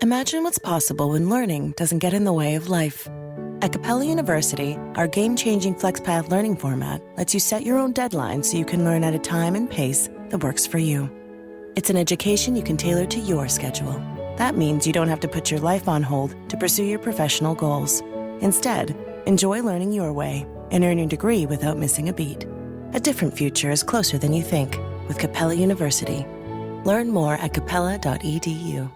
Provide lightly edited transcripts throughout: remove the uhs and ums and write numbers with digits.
Imagine what's possible when learning doesn't get in the way of life. At Capella University, our game-changing FlexPath learning format lets you set your own deadlines so you can learn at a time and pace that works for you. It's an education you can tailor to your schedule. That means you don't have to put your life on hold to pursue your professional goals. Instead, enjoy learning your way and earn your degree without missing a beat. A different future is closer than you think with Capella University. Learn more at capella.edu.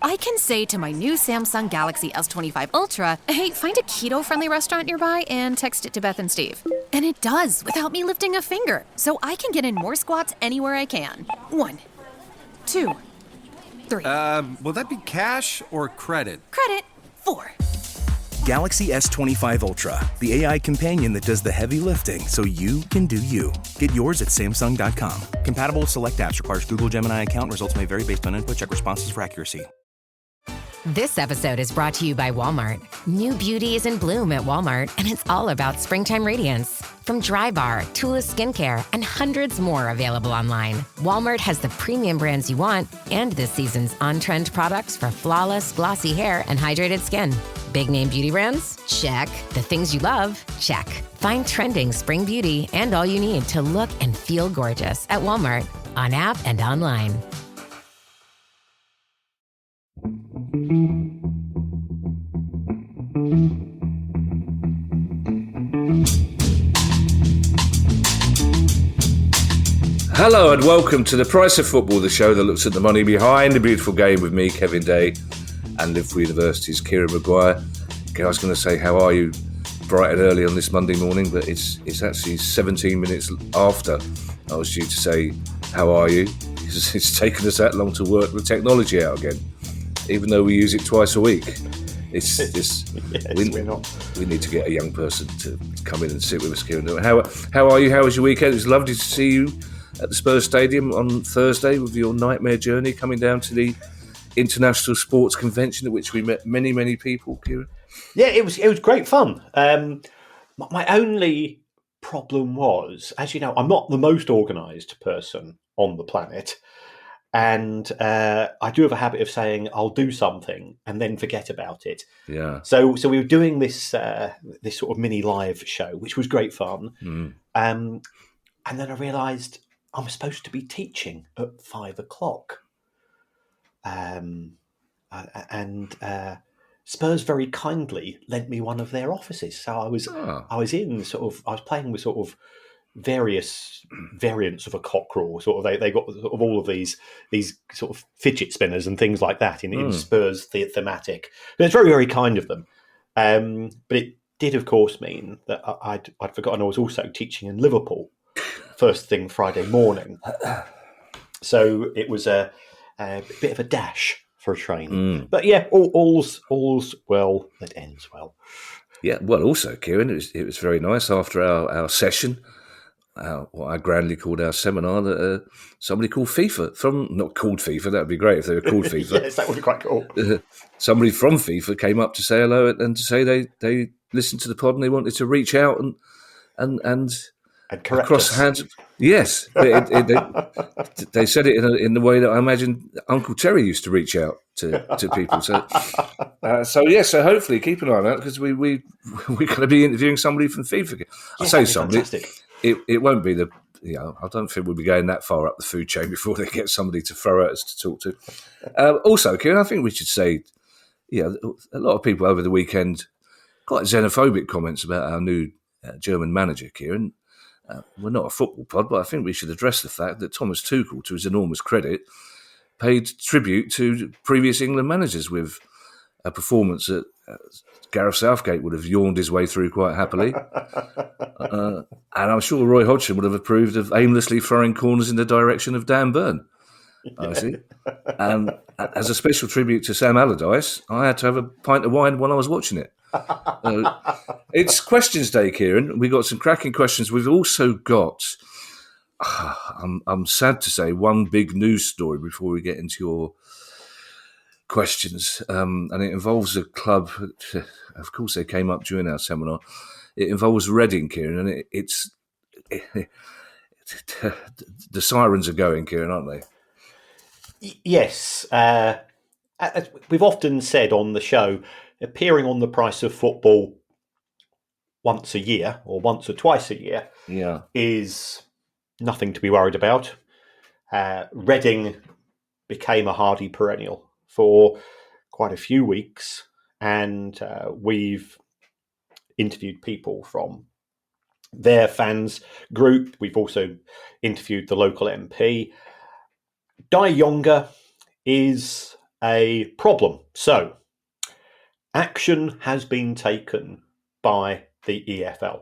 I can say to my new Samsung Galaxy S25 Ultra, hey, find a keto-friendly restaurant nearby and text it to Beth and Steve. And it does, without me lifting a finger. So I can get in more squats anywhere I can. 1, 2, 3. Will that be cash or credit? Credit. 4. Galaxy S25 Ultra, the AI companion that does the heavy lifting so you can do you. Get yours at Samsung.com. Compatible with select apps. Requires Google Gemini account. Results may vary based on input. Check responses for accuracy. This episode is brought to you by Walmart. New beauty is in bloom at Walmart, and it's all about springtime radiance. From Drybar, Tula Skincare, and hundreds more available online. Walmart has the premium brands you want and this season's on-trend products for flawless, glossy hair and hydrated skin. Big name beauty brands? Check. The things you love? Check. Find trending spring beauty and all you need to look and feel gorgeous at Walmart, on app and online. Hello and welcome to The Price of Football, the show that looks at the money behind the beautiful game with me, Kevin Day, and Liverpool University's Kieran Maguire. I was going to say, how are you, bright and early on this Monday morning, but it's actually 17 minutes after I was due to say, how are you? It's taken us that long to work the technology out again, even though we use it twice a week. Yes, we need to get a young person to come in and sit with us, Kieran. How are you? How was your weekend? It was lovely to see you at the Spurs Stadium on Thursday with your nightmare journey coming down to the International Sports Convention at which we met many, many people, Kieran. Yeah, it was great fun. My only problem was, as you know, I'm not the most organised person on the planet, and I do have a habit of saying I'll do something and then forget about it. Yeah. So we were doing this this sort of mini live show, which was great fun, and then I realised I'm supposed to be teaching at 5:00, and Spurs very kindly lent me one of their offices. So I was playing with sort of various variants of a cockerel. Sort of they got sort of all of these sort of fidget spinners and things like that in Spurs thematic. But it's very, very kind of them. But it did, of course, mean that I'd forgotten I was also teaching in Liverpool first thing Friday morning. So it was a bit of a dash for a train. But yeah, all's well that ends well. Yeah, well, also, Kieran, it was very nice after our session, what I grandly called our seminar, that somebody called FIFA, not called FIFA, that would be great if they were called FIFA. Yes, that would be quite cool. Somebody from FIFA came up to say hello and to say they listened to the pod and they wanted to reach out and correct across us. hands. Yes, they said it in the way that I imagine Uncle Terry used to reach out to people. So hopefully keep an eye on that, because we're going to be interviewing somebody from FIFA. I say somebody. Fantastic. It won't be I don't think we'll be going that far up the food chain before they get somebody to throw at us to talk to. Also, Kieran, I think we should say, a lot of people over the weekend quite xenophobic comments about our new German manager, Kieran. We're not a football pod, but I think we should address the fact that Thomas Tuchel, to his enormous credit, paid tribute to previous England managers with a performance that Gareth Southgate would have yawned his way through quite happily. And I'm sure Roy Hodgson would have approved of aimlessly throwing corners in the direction of Dan Burn. I see. And as a special tribute to Sam Allardyce, I had to have a pint of wine while I was watching it. It's questions day, Kieran. We got some cracking questions. We've also got, I'm sad to say, one big news story before we get into your questions, and it involves a club. Of course, they came up during our seminar. It involves Reading, Kieran, and it's the sirens are going, Kieran, aren't they? Yes. as we've often said on the show, appearing on the Price of Football once a year or once or twice a year is nothing to be worried about. Reading became a hardy perennial for quite a few weeks, and we've interviewed people from their fans group. We've also interviewed the local MP. Dai Yongge is a problem. So, action has been taken by the EFL.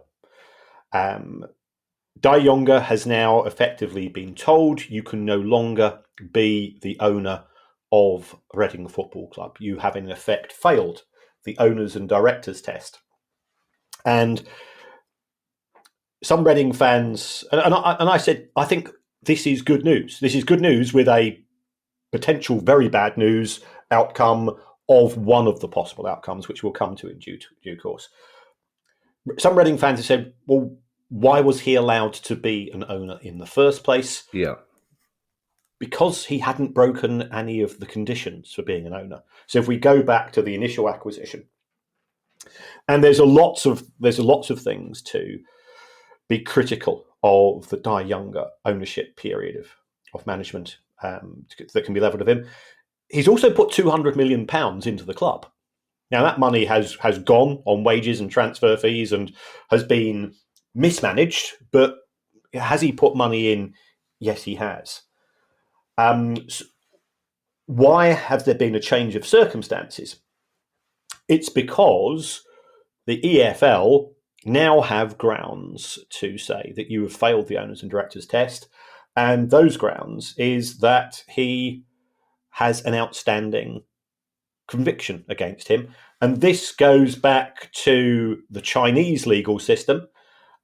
Dai Yongge has now effectively been told you can no longer be the owner of Reading Football Club. You have in effect failed the owners and directors test. And some Reading fans, and I said, I think this is good news. This is good news with a potential very bad news outcome of one of the possible outcomes, which we'll come to in due course. Some Reading fans have said, well, why was he allowed to be an owner in the first place? Yeah. Because he hadn't broken any of the conditions for being an owner. So if we go back to the initial acquisition, and there's lots of things to be critical of the Dai Yongge ownership period of management that can be levelled of him. He's also put £200 million into the club. Now that money has gone on wages and transfer fees and has been mismanaged, but has he put money in? Yes, he has. Why have there been a change of circumstances? It's because the EFL now have grounds to say that you have failed the owners and directors test, and those grounds is that he has an outstanding conviction against him. And this goes back to the Chinese legal system,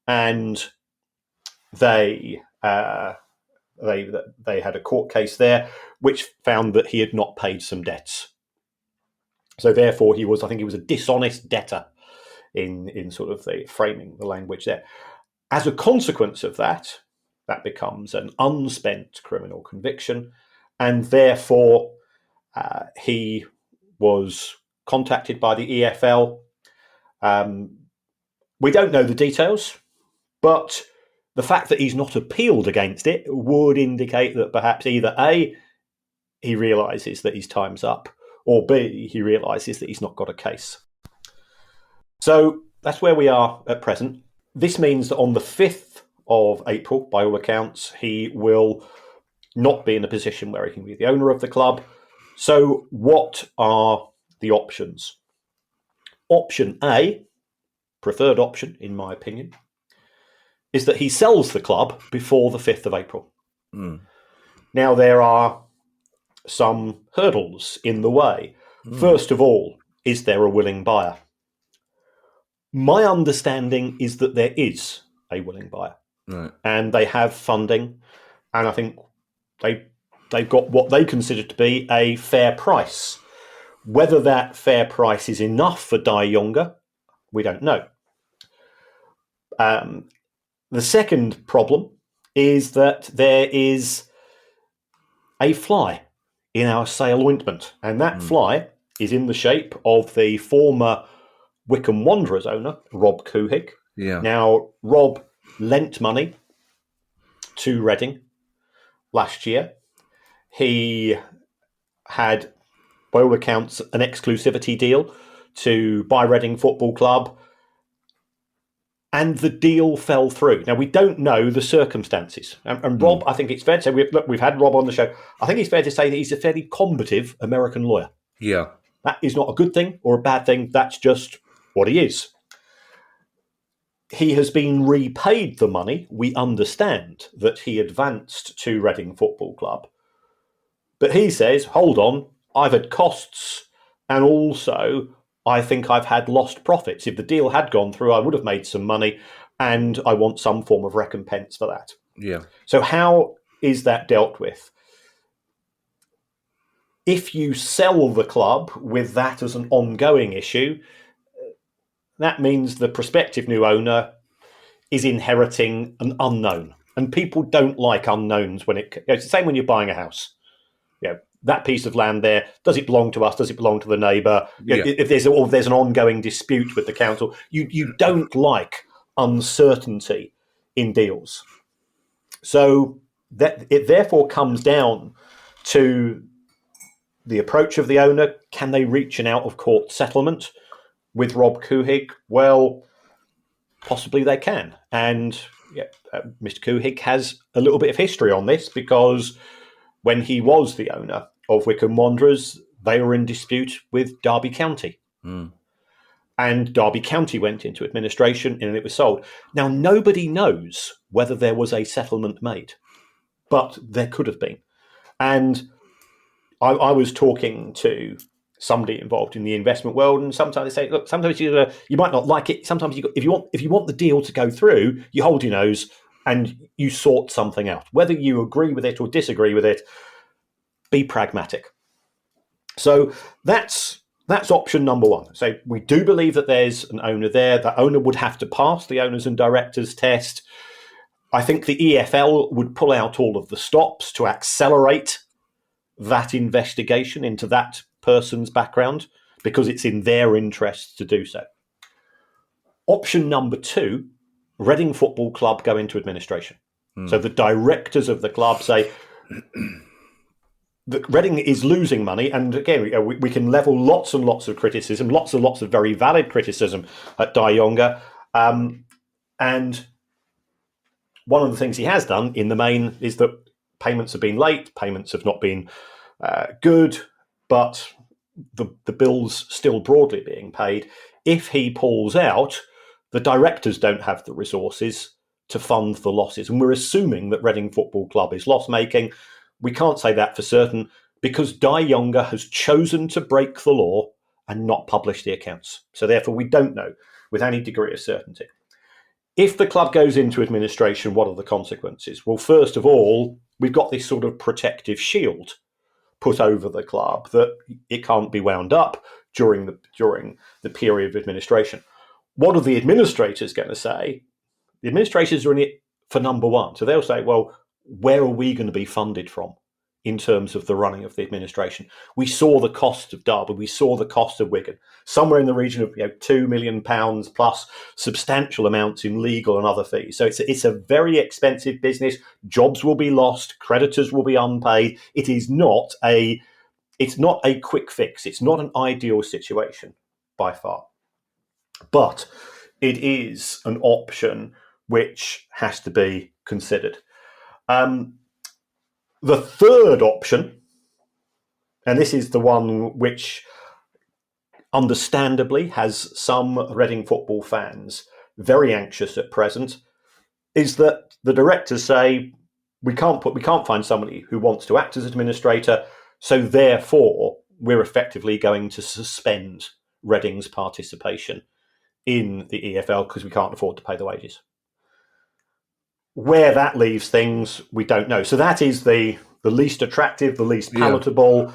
and they had a court case there which found that he had not paid some debts. So therefore he was a dishonest debtor in sort of the framing the language there. As a consequence of that, that becomes an unspent criminal conviction, and therefore he was contacted by the EFL. We don't know the details, but the fact that he's not appealed against it would indicate that perhaps either A, he realises that his time's up, or B, he realises that he's not got a case. So that's where we are at present. This means that on the 5th of April, by all accounts, he will not be in a position where he can be the owner of the club. So what are the options? Option A, preferred option in my opinion, is that he sells the club before the 5th of April. Now, there are some hurdles in the way. First of all, is there a willing buyer? My understanding is that there is a willing buyer. Right. And they have funding, and I think they've got what they consider to be a fair price. Whether that fair price is enough for Dai Yongge, we don't know. The second problem is that there is a fly in our sale ointment, and that fly is in the shape of the former Wycombe Wanderers owner, Rob Couhig. Yeah. Now, Rob lent money to Reading last year. He had, by all accounts, an exclusivity deal to buy Reading Football Club, and the deal fell through. Now, we don't know the circumstances. And Rob, I think it's fair to say, we've had Rob on the show. I think it's fair to say that he's a fairly combative American lawyer. Yeah. That is not a good thing or a bad thing. That's just what he is. He has been repaid the money. We understand that he advanced to Reading Football Club. But he says, hold on, I've had costs, and also I think I've had lost profits. If the deal had gone through, I would have made some money, and I want some form of recompense for that. Yeah. So how is that dealt with? If you sell the club with that as an ongoing issue, that means the prospective new owner is inheriting an unknown. And people don't like unknowns when it's the same when you're buying a house. that piece of land there, does it belong to us? Does it belong to the neighbour? Yeah. If there's an ongoing dispute with the council, you don't like uncertainty in deals. So that it therefore comes down to the approach of the owner. Can they reach an out-of-court settlement with Rob Couhig? Well, possibly they can. And Mr. Couhig has a little bit of history on this, because when he was the owner of Wycombe Wanderers, they were in dispute with Derby County. And Derby County went into administration and it was sold. Now, nobody knows whether there was a settlement made, but there could have been. And I was talking to somebody involved in the investment world, and sometimes they say, look, sometimes you might not like it. Sometimes if you want the deal to go through, you hold your nose and you sort something out. Whether you agree with it or disagree with it, be pragmatic. So that's option number one. So we do believe that there's an owner there. That owner would have to pass the owners and directors test. I think the EFL would pull out all of the stops to accelerate that investigation into that person's background, because it's in their interest to do so. Option number two, Reading Football Club go into administration. So the directors of the club say that Reading is losing money, and again, we can level lots and lots of criticism, lots and lots of very valid criticism at Dai Yongge. And one of the things he has done in the main is that payments have been late, payments have not been good, but the bill's still broadly being paid. If he pulls out, the directors don't have the resources to fund the losses. And we're assuming that Reading Football Club is loss-making. We can't say that for certain, because Dai Yongge has chosen to break the law and not publish the accounts. So therefore, we don't know with any degree of certainty. If the club goes into administration, what are the consequences? Well, first of all, we've got this sort of protective shield put over the club that it can't be wound up during the period of administration. What are the administrators going to say? The administrators are in it for number one. So they'll say, well, where are we going to be funded from in terms of the running of the administration? We saw the cost of Derby, we saw the cost of Wigan, somewhere in the region of £2 million plus substantial amounts in legal and other fees. So it's a very expensive business. Jobs will be lost, creditors will be unpaid. It's not a quick fix. It's not an ideal situation by far. But it is an option which has to be considered. The third option, and this is the one which understandably has some Reading football fans very anxious at present, is that the directors say we can't find somebody who wants to act as administrator, so therefore we're effectively going to suspend Reading's participation in the EFL because we can't afford to pay the wages. Where that leaves things, we don't know. So that is the least attractive, the least palatable. Yeah.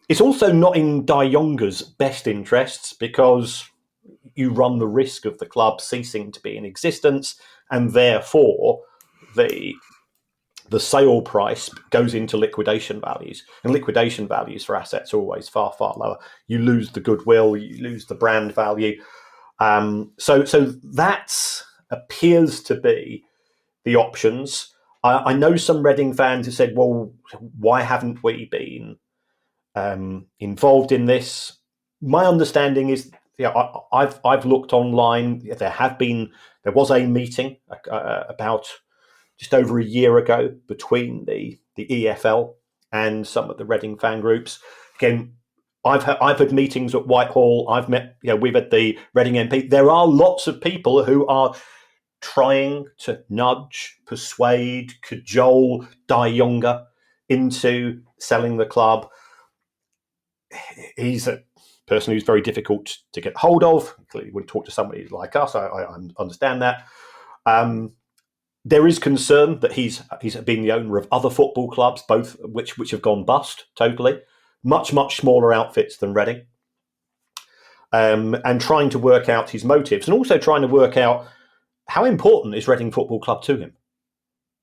It's also not in Dai Yongge's best interests, because you run the risk of the club ceasing to be in existence, and therefore the sale price goes into liquidation values. And liquidation values for assets are always far, far lower. You lose the goodwill, you lose the brand value. So that appears to be the options. I know some Reading fans have said, well, why haven't we been involved in this? My understanding is, I've looked online. There was a meeting about just over a year ago between the EFL and some of the Reading fan groups. Again, I've had meetings at Whitehall. We've had the Reading MP. There are lots of people who are trying to nudge, persuade, cajole Dai Yongge into selling the club. He's a person who's very difficult to get hold of. Clearly, would talk to somebody like us. I understand that. There is concern that he's been the owner of other football clubs, both which have gone bust totally. Much, much smaller outfits than Reading. And trying to work out his motives, and also trying to work out how important is Reading Football Club to him,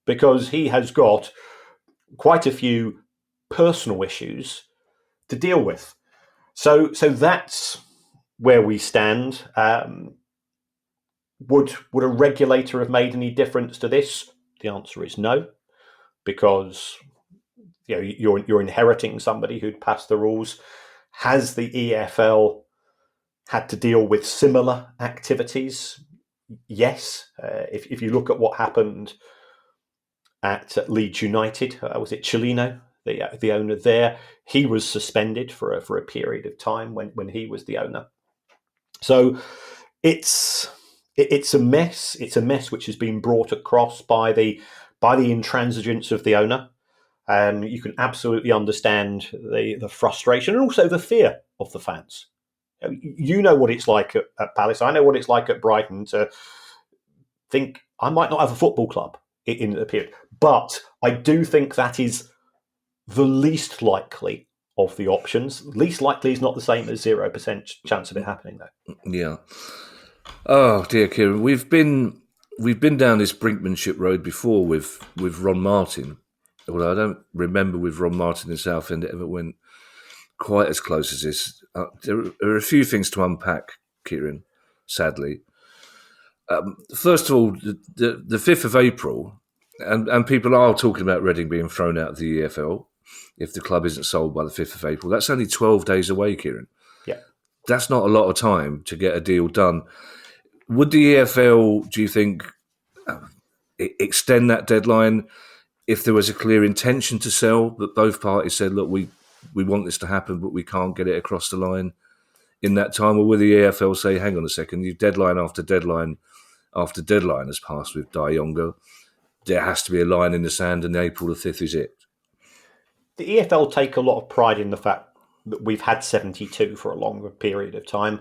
because he has got quite a few personal issues to deal with. So that's where we stand. Would a regulator have made any difference to this? The answer is no, because you're inheriting somebody who'd passed the rules. Has the EFL had to deal with similar activities? Yes. If you look at what happened at Leeds United, was it Chilino, the owner there? He was suspended for a period of time when he was the owner. So it's a mess. It's a mess which has been brought across by the intransigence of the owner. You can absolutely understand the frustration and also the fear of the fans. You know what it's like at Palace. I know what it's like at Brighton to think I might not have a football club in the period. But I do think that is the least likely of the options. Least likely is not the same as 0% chance of it happening, though. Yeah. Oh dear, Kieran, we've been down this brinkmanship road before with Ron Martin. Although I don't remember with Ron Martin in Southend it ever went quite as close as this. There are a few things to unpack, Kieran, sadly. First of all, the 5th of April, and people are talking about Reading being thrown out of the EFL if the club isn't sold by the 5th of April. That's only 12 days away, Kieran. Yeah. That's not a lot of time to get a deal done. Would the EFL, do you think, extend that deadline if there was a clear intention to sell, that both parties said, look, we want this to happen, but we can't get it across the line in that time? Or will the EFL say, hang on a second, you deadline after deadline after deadline has passed with Dai Yongge. There has to be a line in the sand, and April the 5th is it. The EFL take a lot of pride in the fact that we've had 72 for a longer period of time.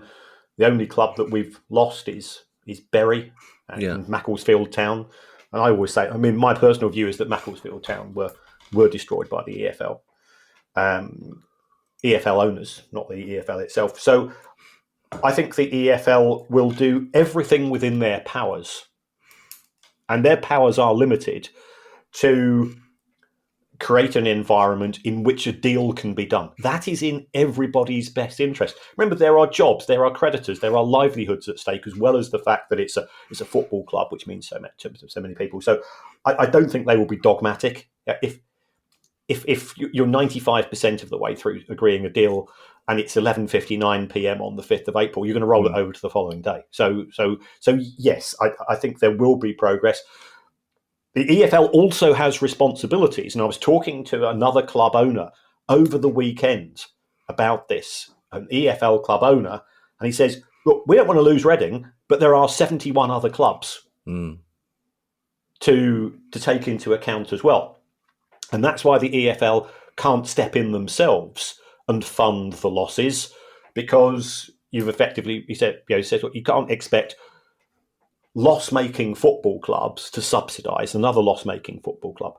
The only club that we've lost is Bury and Macclesfield Town. And I always say, I mean, my personal view is that Macclesfield Town were destroyed by the EFL. EFL owners, not the EFL itself. So I think the EFL will do everything within their powers. And their powers are limited to create an environment in which a deal can be done. That is in everybody's best interest. Remember, there are jobs, there are creditors, there are livelihoods at stake, as well as the fact that it's a football club, which means so many people. So I don't think they will be dogmatic. If you're 95% of the way through agreeing a deal and it's 11:59 p.m. on the 5th of April, you're going to roll it over to the following day. So yes, I think there will be progress. The EFL also has responsibilities, and I was talking to another club owner over the weekend about this, an EFL club owner, and he says, look, we don't want to lose Reading, but there are 71 other clubs to take into account as well. And that's why the EFL can't step in themselves and fund the losses, because you've effectively, he said, look, you can't expect loss-making football clubs to subsidise another loss-making football club.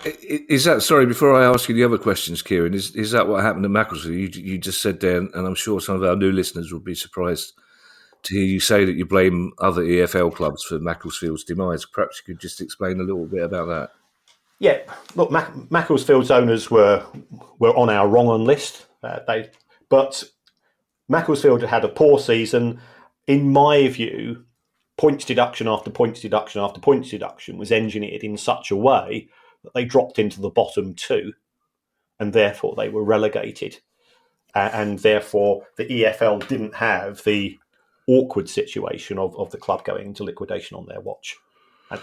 Is that, sorry, before I ask you the other questions, Kieran, is that what happened at Macclesfield? You just said there, and I'm sure some of our new listeners will be surprised to hear you say that you blame other EFL clubs for Macclesfield's demise. Perhaps you could just explain a little bit about that. Yeah, look, Macclesfield's owners were on our wrong-on list, but Macclesfield had a poor season. In my view, points deduction after points deduction after points deduction was engineered in such a way that they dropped into the bottom two, and therefore they were relegated. And therefore the EFL didn't have the awkward situation of the club going into liquidation on their watch.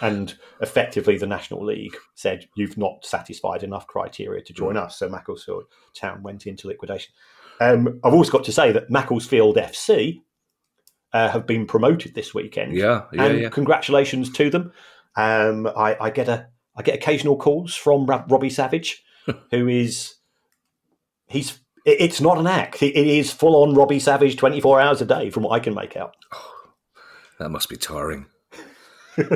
And effectively the National League said, you've not satisfied enough criteria to join us. So Macclesfield Town went into liquidation. I've also got to say that Macclesfield FC have been promoted this weekend. And congratulations to them. I get occasional calls from Robbie Savage, who is it's not an act. It is full on Robbie Savage 24 hours a day, from what I can make out. Oh, that must be tiring.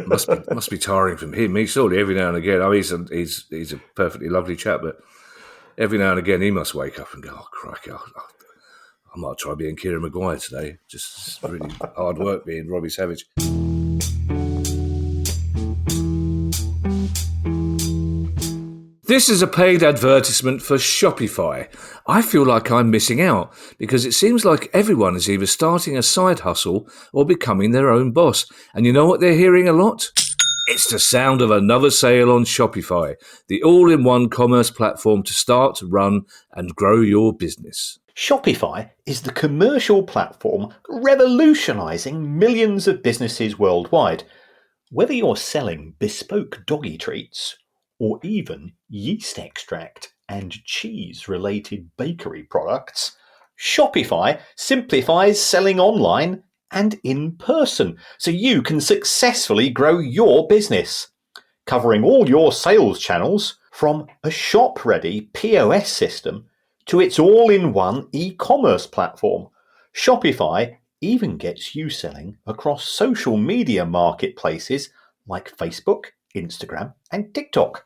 must be tiring from him. He's surely every now and again. Oh, he's a perfectly lovely chap, but every now and again he must wake up and go, "Oh, crikey, I might try being Kieran Maguire today." Just really hard work being Robbie Savage. This is a paid advertisement for Shopify. I feel like I'm missing out because it seems like everyone is either starting a side hustle or becoming their own boss. And you know what they're hearing a lot? It's the sound of another sale on Shopify, the all-in-one commerce platform to start, run, and grow your business. Shopify is the commercial platform revolutionising millions of businesses worldwide. Whether you're selling bespoke doggy treats or even yeast extract and cheese-related bakery products, Shopify simplifies selling online and in person so you can successfully grow your business. Covering all your sales channels, from a shop-ready POS system to its all-in-one e-commerce platform, Shopify even gets you selling across social media marketplaces like Facebook, Instagram, and TikTok.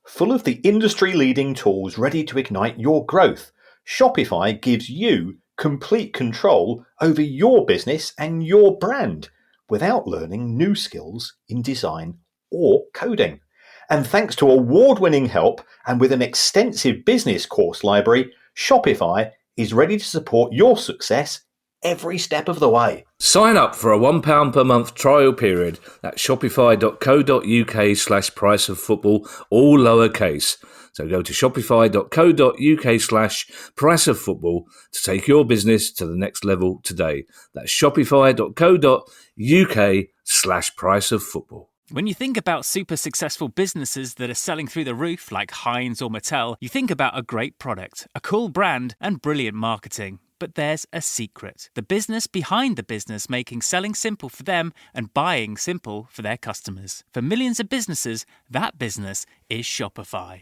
Full of the industry-leading tools ready to ignite your growth, Shopify gives you complete control over your business and your brand without learning new skills in design or coding. And thanks to award-winning help and with an extensive business course library, Shopify is ready to support your success every step of the way. Sign up for a £1 per month trial period at shopify.co.uk/priceoffootball, all lowercase. So go to shopify.co.uk/priceoffootball to take your business to the next level today. That's shopify.co.uk/priceoffootball. When you think about super successful businesses that are selling through the roof like Heinz or Mattel, you think about a great product, a cool brand, and brilliant marketing. But there's a secret. The business behind the business making selling simple for them and buying simple for their customers. For millions of businesses, that business is Shopify.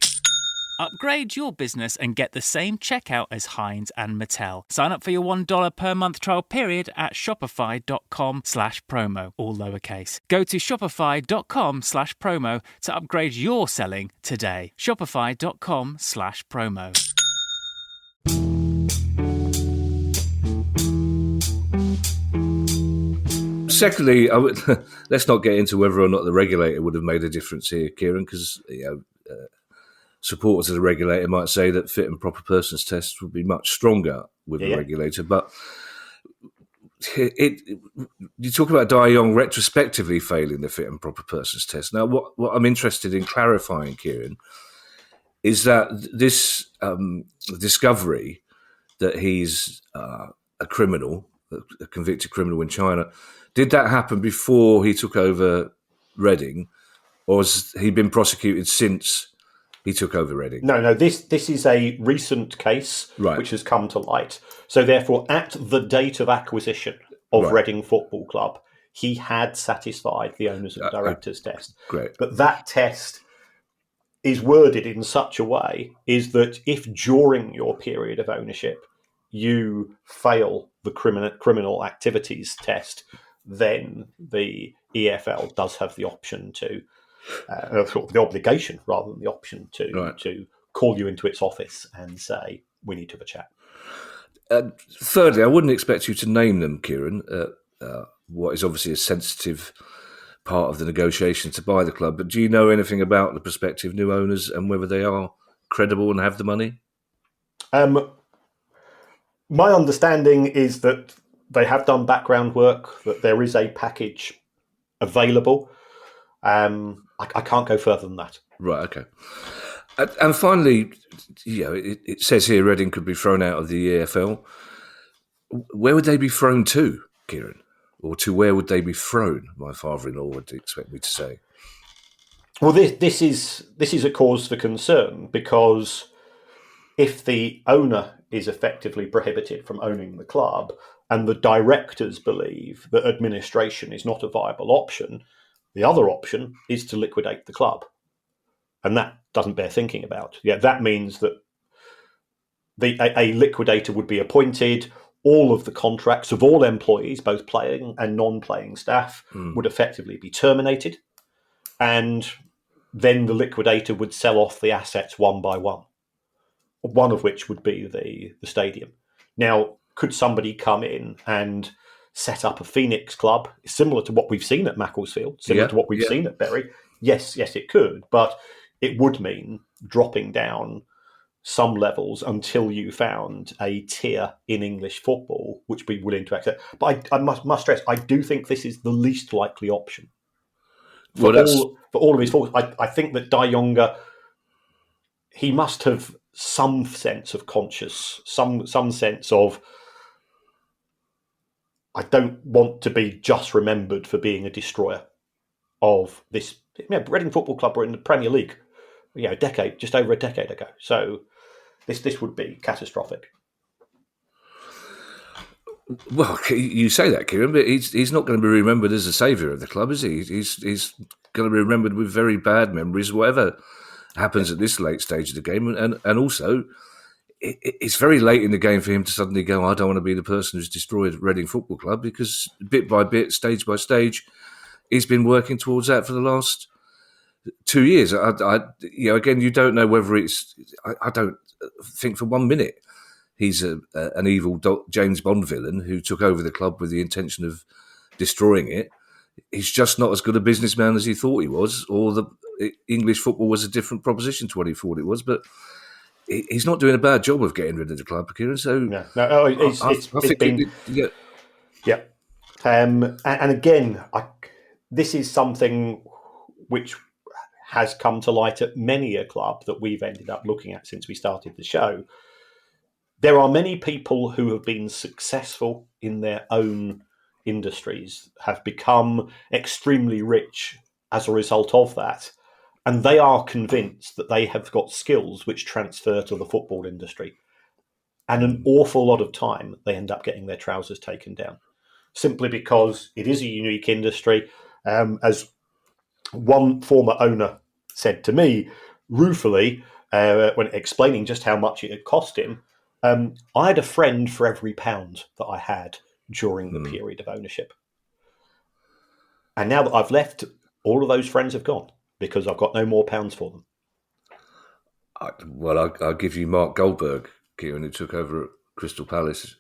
Upgrade your business and get the same checkout as Heinz and Mattel. Sign up for your $1 per month trial period at shopify.com/promo, all lowercase. Go to shopify.com/promo to upgrade your selling today. Shopify.com/promo. Secondly, let's not get into whether or not the regulator would have made a difference here, Kieran, because supporters of the regulator might say that fit and proper persons tests would be much stronger with the regulator. But you talk about Dai Yongge retrospectively failing the fit and proper persons test. Now, what I'm interested in clarifying, Kieran, is that this discovery that he's a criminal, a convicted criminal in China, did that happen before he took over Reading, or has he been prosecuted since he took over Reading? No. This is a recent case which has come to light. So therefore, at the date of acquisition of Reading Football Club, he had satisfied the owners and directors test. Great. But that test is worded in such a way is that if during your period of ownership you fail the criminal activities test, then the EFL does have the option to, the obligation rather than the option to call you into its office and say, we need to have a chat. Thirdly, I wouldn't expect you to name them, Kieran, what is obviously a sensitive part of the negotiation to buy the club, but do you know anything about the prospective new owners and whether they are credible and have the money? My understanding is that they have done background work, that there is a package available. I can't go further than that. Right, okay. And finally, it says here Reading could be thrown out of the EFL. Where would they be thrown to, Kieran? Or to where would they be thrown, my father-in-law would expect me to say? Well, this is a cause for concern, because if the owner is effectively prohibited from owning the club and the directors believe that administration is not a viable option, the other option is to liquidate the club. And that doesn't bear thinking about. That means that a liquidator would be appointed. All of the contracts of all employees, both playing and non-playing staff, would effectively be terminated. And then the liquidator would sell off the assets one by one of which would be the stadium. Now, could somebody come in and set up a Phoenix club similar to what we've seen at Macclesfield, similar to what we've seen at Bury? Yes, it could. But it would mean dropping down some levels until you found a tier in English football which would be willing to accept. But I must stress, I do think this is the least likely option for all of his faults. I think that Dai Yongge, he must have some sense of conscience, some sense of, I don't want to be just remembered for being a destroyer of this. Reading Football Club were in the Premier League, just over a decade ago. So this would be catastrophic. Well, you say that, Kieran, but he's not going to be remembered as a saviour of the club, is he? He's going to be remembered with very bad memories, whatever happens at this late stage of the game. And also, it's very late in the game for him to suddenly go, I don't want to be the person who's destroyed Reading Football Club, because bit by bit, stage by stage, he's been working towards that for the last 2 years. Again, you don't know whether it's... I don't think for 1 minute he's an evil James Bond villain who took over the club with the intention of destroying it. He's just not as good a businessman as he thought he was, or the English football was a different proposition to what he thought it was. But he's not doing a bad job of getting rid of the club, Kieran. So and again, this is something which has come to light at many a club that we've ended up looking at since we started the show. There are many people who have been successful in their own industries, have become extremely rich as a result of that, and they are convinced that they have got skills which transfer to the football industry. And an awful lot of time, they end up getting their trousers taken down, simply because it is a unique industry. As one former owner said to me, ruefully, when explaining just how much it had cost him, I had a friend for every pound that I had during the period of ownership. And now that I've left, all of those friends have gone because I've got no more pounds for them. I'll give you Mark Goldberg, Kieran, who took over at Crystal Palace.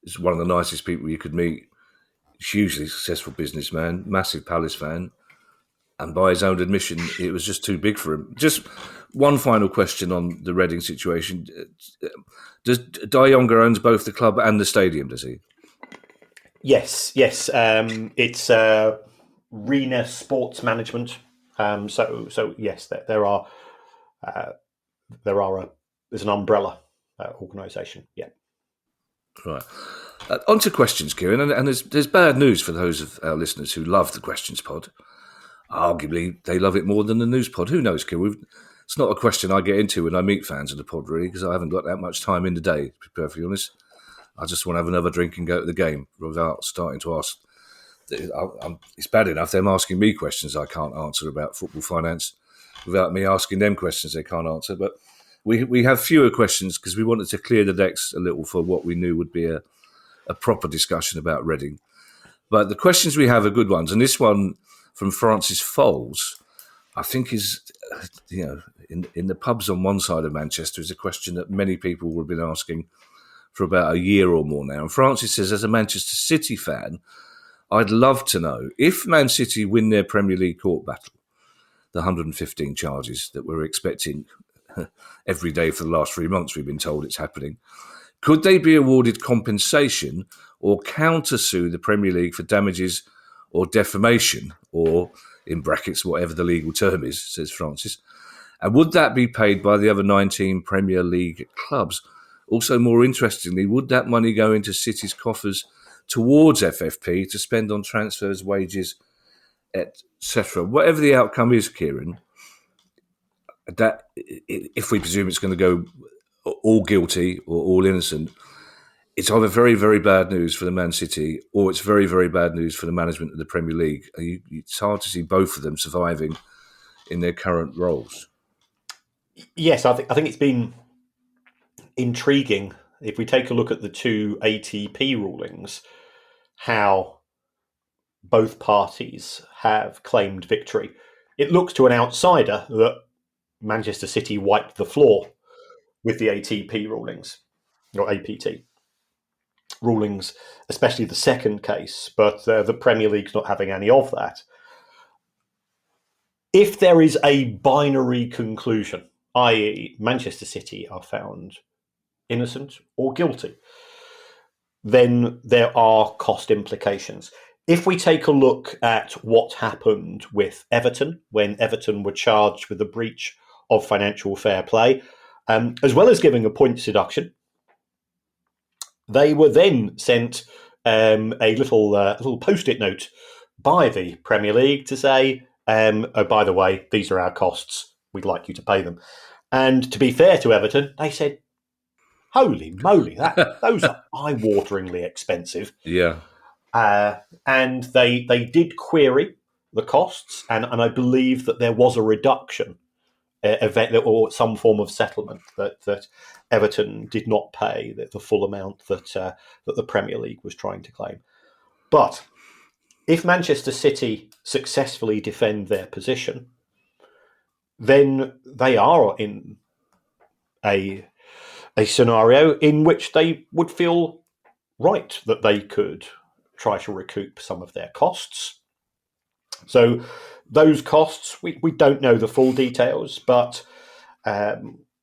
He's one of the nicest people you could meet. Hugely successful businessman, massive Palace fan. And by his own admission, it was just too big for him. Just one final question on the Reading situation. Does Dai Yongge owns both the club and the stadium, does he? Yes. It's Rena Sports Management. So yes, there's an umbrella organisation. Yeah. Right. On to questions, Kieran, and there's bad news for those of our listeners who love the Questions Pod. Arguably, they love it more than the News Pod. Who knows, Kieran? It's not a question I get into when I meet fans of the pod, really, because I haven't got that much time in the day, to be perfectly honest. I just want to have another drink and go to the game without starting to ask. It's bad enough them asking me questions I can't answer about football finance without me asking them questions they can't answer. But we have fewer questions because we wanted to clear the decks a little for what we knew would be a proper discussion about Reading. But the questions we have are good ones. And this one from Francis Foles, I think is, in the pubs on one side of Manchester is a question that many people will have been asking for about a year or more now. And Francis says, as a Manchester City fan, I'd love to know if Man City win their Premier League court battle, the 115 charges that we're expecting every day for the last 3 months, we've been told it's happening. Could they be awarded compensation or counter-sue the Premier League for damages or defamation, or, in brackets, whatever the legal term is, says Francis? And would that be paid by the other 19 Premier League clubs? Also, more interestingly, would that money go into City's coffers towards FFP to spend on transfers, wages, etc.? Whatever the outcome is, Kieran, that if we presume it's going to go all guilty or all innocent, it's either very, very bad news for the Man City or it's very, very bad news for the management of the Premier League. It's hard to see both of them surviving in their current roles. Yes, I think it's been intriguing, if we take a look at the two ATP rulings, how both parties have claimed victory. It looks to an outsider that Manchester City wiped the floor with the ATP rulings, or APT rulings, especially the second case, but the Premier League's not having any of that. if there is a binary conclusion, i.e. Manchester City are found innocent or guilty, then there are cost implications. If we take a look at what happened with Everton, when Everton were charged with a breach of financial fair play, as well as giving a points deduction, they were then sent a little post-it note by the Premier League to say, oh, by the way, these are our costs. We'd like you to pay them. And to be fair to Everton, they said, holy moly, those are eye-wateringly expensive. Yeah. And they did query the costs, and I believe that there was a reduction event or some form of settlement that Everton did not pay the full amount that the Premier League was trying to claim. But if Manchester City successfully defend their position, then they are in a scenario in which they would feel right that they could try to recoup some of their costs. So those costs, we don't know the full details, but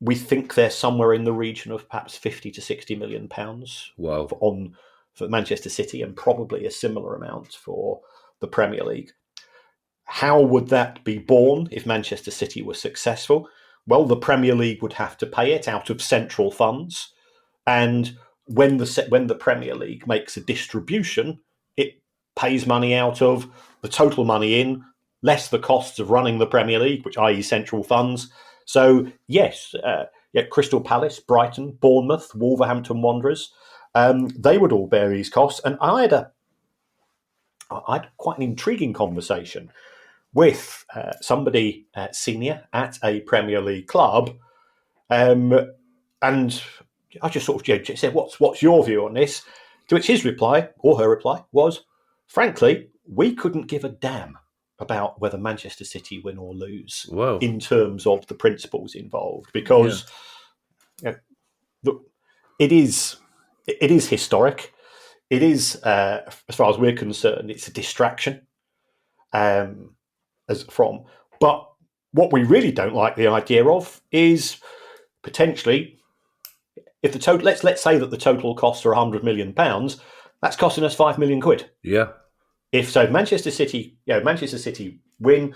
we think they're somewhere in the region of perhaps 50 to 60 million pounds Wow. for Manchester City, and probably a similar amount for the Premier League. How would that be borne if Manchester City were successful? Well, the Premier League would have to pay it out of central funds, and when the Premier League makes a distribution, it pays money out of the total money in, less the costs of running the Premier League, which i.e. central funds. So yes, Crystal Palace, Brighton, Bournemouth, Wolverhampton Wanderers, they would all bear these costs. And I had quite an intriguing conversation with somebody senior at a Premier League club, and I just sort of said, "What's your view on this?" To which his reply, or her reply, was, "Frankly, we couldn't give a damn about whether Manchester City win or lose in terms of the principles involved, because it is historic. It is, as far as we're concerned, it's a distraction. But what we really don't like the idea of is potentially, if the total, let's say that the total costs are £100 million, that's costing us £5 million. Yeah. If Manchester City win,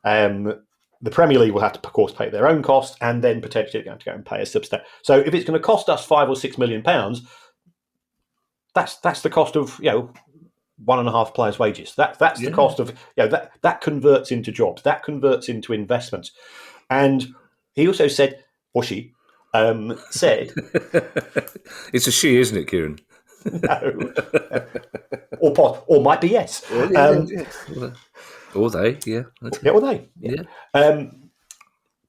the Premier League will have to, of course, pay their own costs, and then potentially they're going to go and pay a substantial. So if it's going to cost us £5 or £6 million, that's the cost of 1.5 players' wages. That's the cost of that converts into jobs. That converts into investments. And he also said, or she said, it's a she, isn't it, Kieran? No, or might be yes. Or they, yeah. Yeah, or they. Yeah.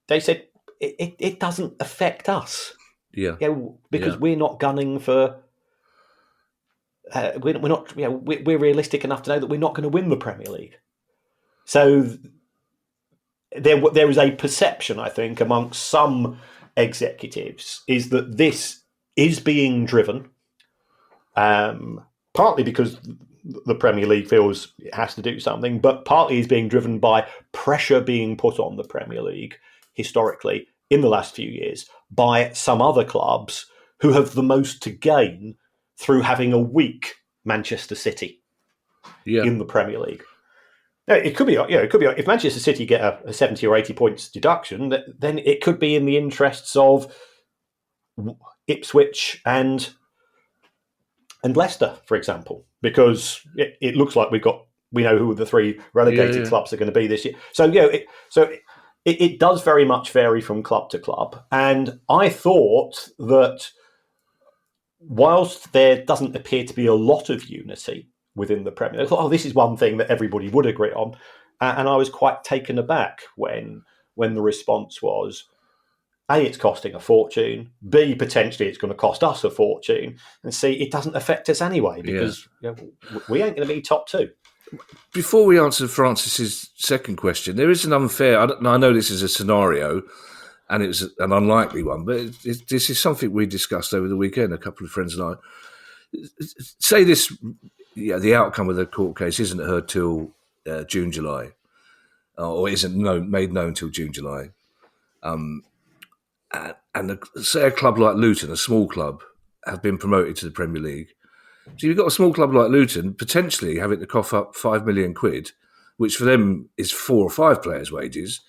They said it doesn't affect us. Yeah. Because we're not gunning for. We're not. We're realistic enough to know that we're not going to win the Premier League. So there is a perception, I think, amongst some executives, is that this is being driven, partly because the Premier League feels it has to do something, but partly is being driven by pressure being put on the Premier League historically in the last few years by some other clubs who have the most to gain through having a weak Manchester City in the Premier League. Now, it could be, if Manchester City get a 70 or 80 points deduction, then it could be in the interests of Ipswich and Leicester, for example, because it looks like we know who the three relegated clubs are going to be this year. So it does very much vary from club to club, and I thought that whilst there doesn't appear to be a lot of unity within the Premier League, I thought, this is one thing that everybody would agree on, and I was quite taken aback when the response was, A, it's costing a fortune, B, potentially it's going to cost us a fortune, and C, it doesn't affect us anyway, because we ain't going to be top two. Before we answer Francis's second question, there is an unfair, I know this is a scenario, and it's an unlikely one, but this is something we discussed over the weekend, a couple of friends and I. Say this, the outcome of the court case isn't heard till June, July. or isn't made known until June, July. Say a club like Luton, a small club, have been promoted to the Premier League. So you've got a small club like Luton potentially having to cough up £5 million, which for them is 4 or 5 players' wages,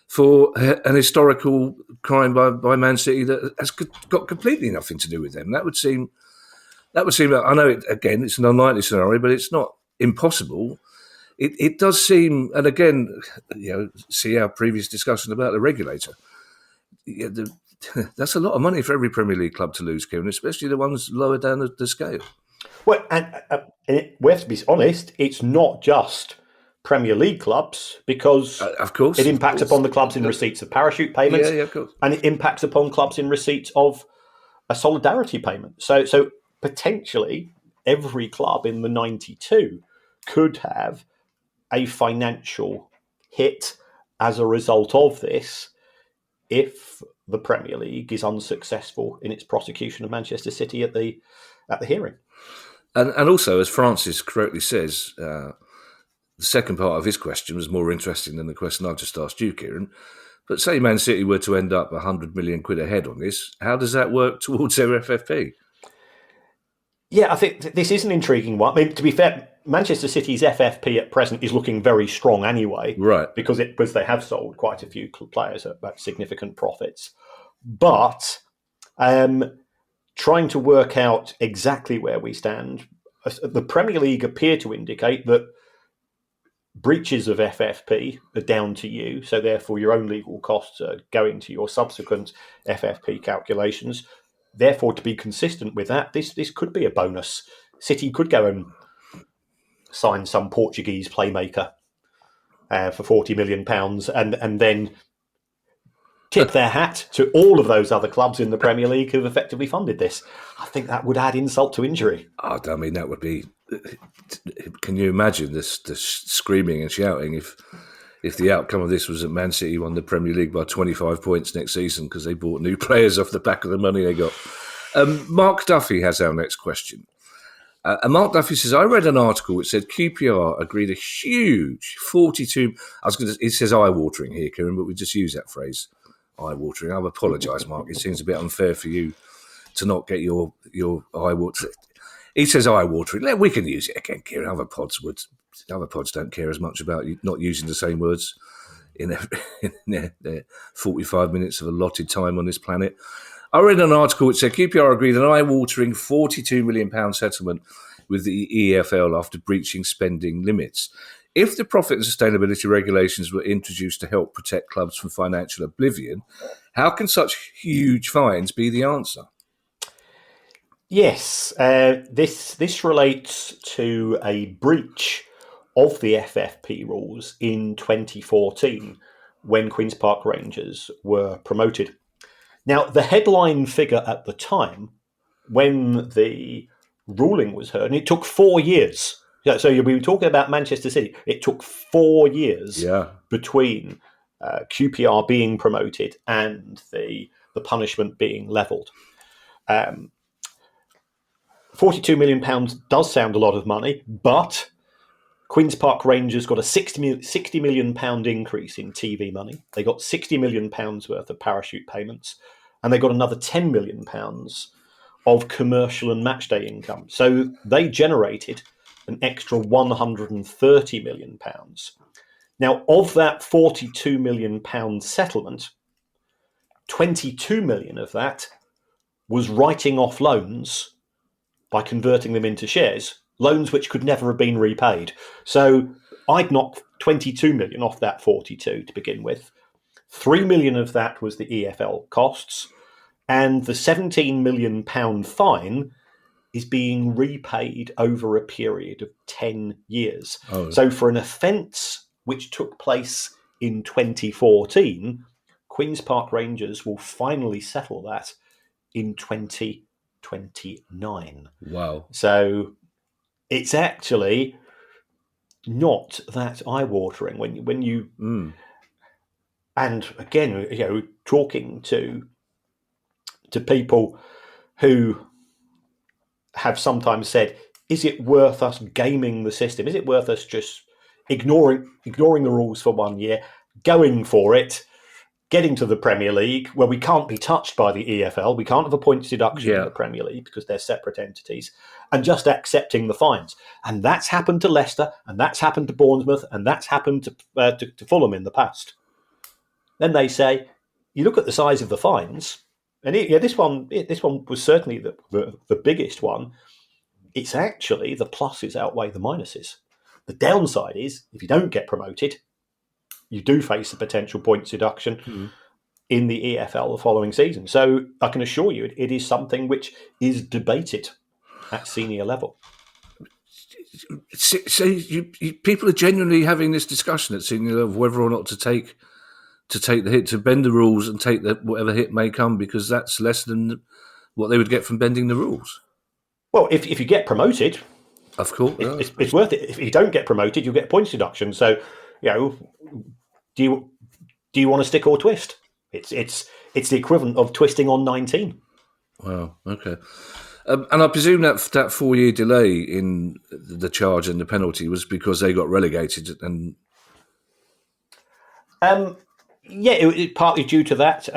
for an historical crime by Man City that has got completely nothing to do with them. That would seem. I know it's an unlikely scenario, but it's not impossible. It does seem, and again, see our previous discussion about the regulator. That's a lot of money for every Premier League club to lose, Kieran, especially the ones lower down the scale. Well, and we have to be honest, it's not just Premier League clubs, because of course, it impacts upon the clubs in receipts of parachute payments, of course. And it impacts upon clubs in receipts of a solidarity payment. So potentially every club in the 92 could have a financial hit as a result of this if the Premier League is unsuccessful in its prosecution of Manchester City at the hearing. And also, as Francis correctly says, the second part of his question was more interesting than the question I've just asked you, Kieran. But say Man City were to end up £100 million ahead on this, how does that work towards their FFP? Yeah, I think this is an intriguing one. I mean, to be fair, Manchester City's FFP at present is looking very strong anyway, right? Because they have sold quite a few players at significant profits. But trying to work out exactly where we stand, the Premier League appear to indicate that breaches of FFP are down to you, so therefore your own legal costs are going to your subsequent FFP calculations. Therefore, to be consistent with that, this could be a bonus. City could go and sign some Portuguese playmaker for £40 million and then tip their hat to all of those other clubs in the Premier League who've effectively funded this. I think that would add insult to injury. Oh, I mean, that would be... Can you imagine the screaming and shouting if the outcome of this was that Man City won the Premier League by 25 points next season because they bought new players off the back of the money they got? Mark Duffy has our next question. And Mark Duffy says, I read an article which said QPR agreed a huge 42... It says eye-watering here, Kieran, but we just use that phrase, eye-watering. I apologise, Mark. It seems a bit unfair for you to not get your eye-watering. He says eye-watering. We can use it again, Kieran. Other pods don't care as much about you not using the same words in their 45 minutes of allotted time on this planet. I read an article which said QPR agreed an eye-watering £42 million settlement with the EFL after breaching spending limits. If the profit and sustainability regulations were introduced to help protect clubs from financial oblivion, how can such huge fines be the answer? Yes, this relates to a breach of the FFP rules in 2014 when Queen's Park Rangers were promoted. Now, the headline figure at the time when the ruling was heard, and it took 4 years. So we were talking about Manchester City. It took 4 years between QPR being promoted and the punishment being levelled. £42 million does sound a lot of money, but Queen's Park Rangers got a £60 million increase in TV money. They got £60 million worth of parachute payments, and they got another £10 million of commercial and matchday income. So they generated an extra £130 million. Now, of that £42 million settlement, £22 million of that was writing off loans by converting them into shares, loans which could never have been repaid. So I'd knocked 22 million off that 42 to begin with. 3 million of that was the EFL costs, and the £17 million fine is being repaid over a period of 10 years. Oh. So for an offence which took place in 2014, Queen's Park Rangers will finally settle that in 2029. Wow. So it's actually not that eye-watering when you and again, talking to people who have sometimes said, is it worth us gaming the system? Is it worth us just ignoring the rules for 1 year, going for it, getting to the Premier League, where we can't be touched by the EFL. We can't have a points deduction in the Premier League because they're separate entities, and just accepting the fines. And that's happened to Leicester, and that's happened to Bournemouth, and that's happened to Fulham in the past. Then they say, you look at the size of the fines, and this one was certainly the biggest one. It's actually the pluses outweigh the minuses. The downside is, if you don't get promoted, you do face a potential points deduction in the EFL the following season. So I can assure you it is something which is debated at senior level. So people are genuinely having this discussion at senior level whether or not to take the hit, to bend the rules and take whatever hit may come, because that's less than what they would get from bending the rules. Well, if you get promoted, of course, it's worth it. If you don't get promoted, you'll get a points deduction. So, do you want to stick or twist? It's the equivalent of twisting on 19. Wow. Okay. And I presume that 4-year delay in the charge and the penalty was because they got relegated, and it partly due to that.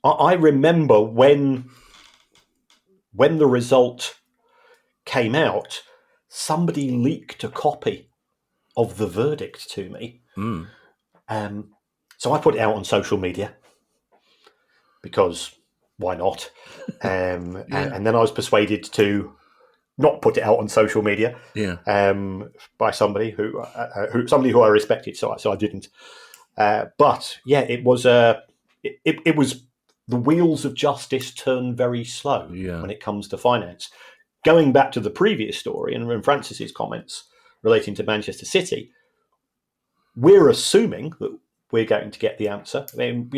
I remember when the result came out, somebody leaked a copy of the verdict to me. So I put it out on social media because why not? And then I was persuaded to not put it out on social media by somebody who I respected. So I didn't. But it was it was the wheels of justice turn very slow when it comes to finance. Going back to the previous story and Francis's comments relating to Manchester City, we're assuming that we're going to get the answer. I mean,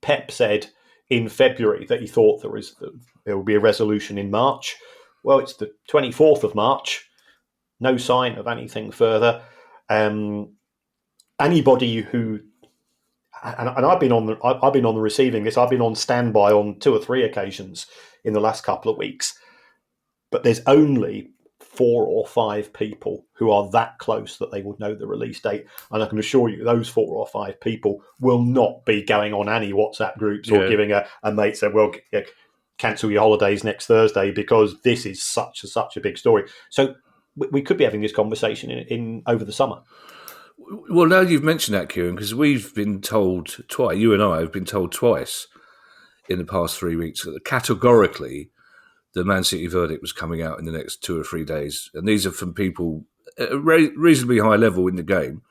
Pep said in February that he thought there would be a resolution in March. Well, it's the 24th of March. No sign of anything further. Anybody who and I've been on the receiving list. I've been on standby on 2 or 3 occasions in the last couple of weeks. But there's only 4 or 5 people who are that close that they would know the release date. And I can assure you those 4 or 5 people will not be going on any WhatsApp groups or giving a mate saying, well, cancel your holidays next Thursday because this is such a big story. So we could be having this conversation in over the summer. Well, now you've mentioned that, Kieran, because we've been told twice, you and I have been told twice in the past 3 weeks that categorically the Man City verdict was coming out in the next 2 or 3 days. And these are from people at a reasonably high level in the game.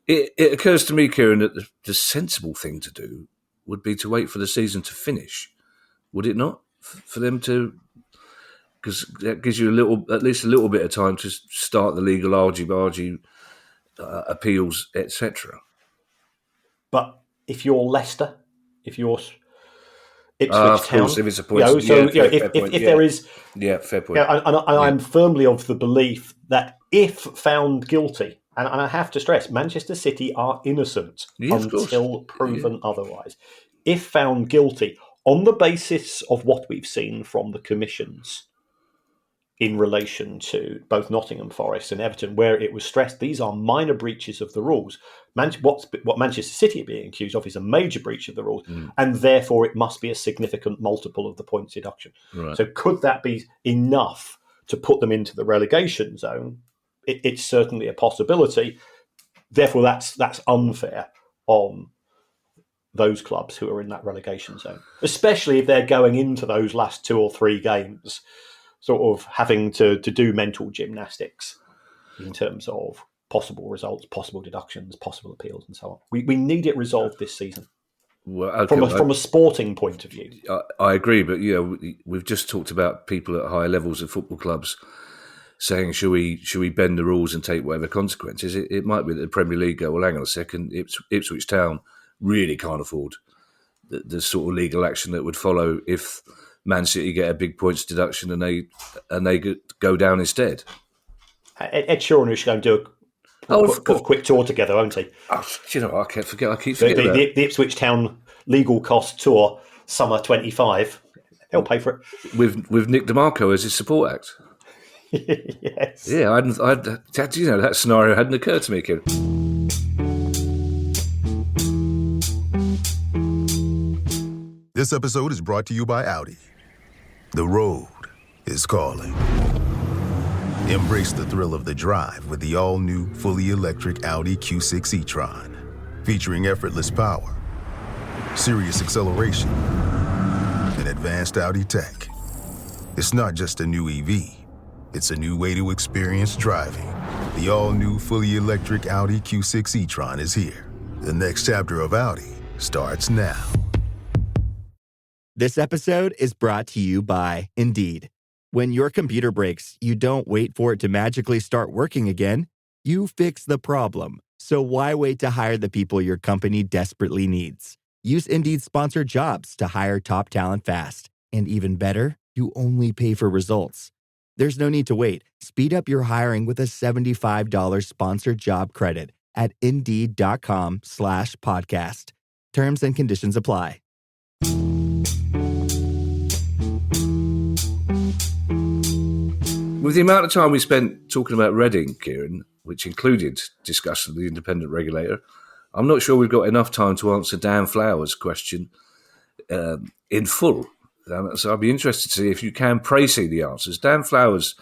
It occurs to me, Kieran, that the sensible thing to do would be to wait for the season to finish. Would it not? For them to... Because that gives you at least a little bit of time to start the legal argy-bargy appeals, etc. But if you're Leicester, if you're Ipswich of Town, course, if it's a point, if there is, fair point. I'm firmly of the belief that if found guilty, and I have to stress, Manchester City are innocent until proven otherwise. If found guilty on the basis of what we've seen from the commissions in relation to both Nottingham Forest and Everton, where it was stressed these are minor breaches of the rules. What Manchester City are being accused of is a major breach of the rules, and therefore it must be a significant multiple of the points deduction. Right. So could that be enough to put them into the relegation zone? It's certainly a possibility. Therefore, that's unfair on those clubs who are in that relegation zone, especially if they're going into those last 2 or 3 games sort of having to do mental gymnastics in terms of possible results, possible deductions, possible appeals, and so on. We need it resolved this season. Well, okay, from a sporting point of view. I agree, but we've just talked about people at higher levels of football clubs saying, should we bend the rules and take whatever consequences? It might be that the Premier League go, well, hang on a second, Ipswich Town really can't afford the sort of legal action that would follow if Man City get a big points deduction and they go down instead. Ed Sheeran is going to do a quick tour together, won't he? Oh, I can't forget. I keep forgetting the Ipswich Town legal cost tour, summer 25. They'll pay for it with Nick DeMarco as his support act. Yes. Yeah, that scenario hadn't occurred to me, Kieran. This episode is brought to you by Audi. The road is calling. Embrace the thrill of the drive with the all-new, fully electric Audi Q6 e-tron. Featuring effortless power, serious acceleration, and advanced Audi tech. It's not just a new EV, it's a new way to experience driving. The all-new, fully electric Audi Q6 e-tron is here. The next chapter of Audi starts now. This episode is brought to you by Indeed. When your computer breaks, you don't wait for it to magically start working again. You fix the problem. So why wait to hire the people your company desperately needs? Use Indeed's sponsored jobs to hire top talent fast. And even better, you only pay for results. There's no need to wait. Speed up your hiring with a $75 sponsored job credit at Indeed.com/podcast. Terms and conditions apply. With the amount of time we spent talking about Reading, Kieran, which included discussion of the independent regulator, I'm not sure we've got enough time to answer Dan Flowers' question in full. So I'd be interested to see if you can précis the answers. Dan Flowers